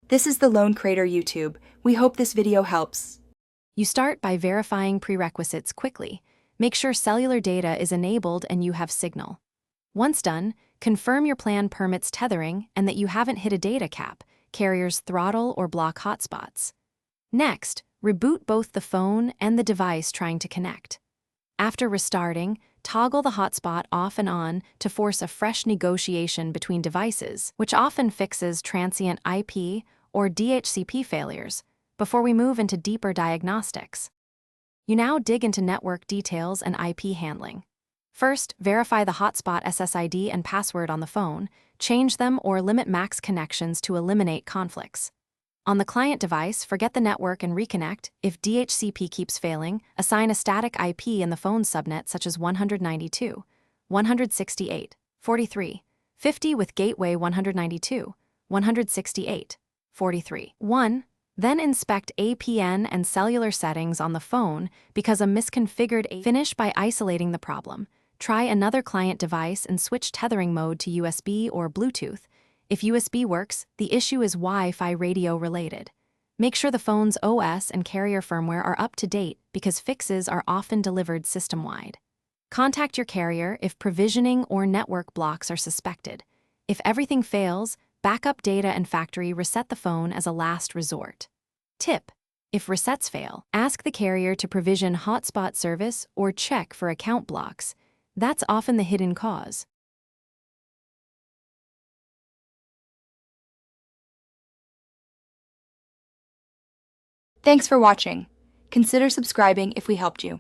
This is the Lone Crater YouTube. We hope this video helps. You start by verifying prerequisites quickly. Make sure cellular data is enabled and you have signal. Once done, confirm your plan permits tethering and that you haven't hit a data cap, carriers throttle or block hotspots. Next, reboot both the phone and the device trying to connect. After restarting, toggle the hotspot off and on to force a fresh negotiation between devices, which often fixes transient IP or DHCP failures, before we move into deeper diagnostics. You now dig into network details and IP handling. First, verify the hotspot SSID and password on the phone, change them or limit max connections to eliminate conflicts. On the client device, forget the network and reconnect. If DHCP keeps failing, assign a static IP in the phone subnet such as 192, 168, 43, 50 with gateway 192, 168, 43, 1. Then inspect APN and cellular settings on the phone because a misconfigured finish by isolating the problem. Try another client device and switch tethering mode to USB or Bluetooth. If USB works, the issue is Wi-Fi radio related. Make sure the phone's OS and carrier firmware are up to date because fixes are often delivered system-wide. Contact your carrier if provisioning or network blocks are suspected. If everything fails, backup data and factory reset the phone as a last resort. Tip: if resets fail, ask the carrier to provision hotspot service or check for account blocks. That's often the hidden cause. Thanks for watching. Consider subscribing if we helped you.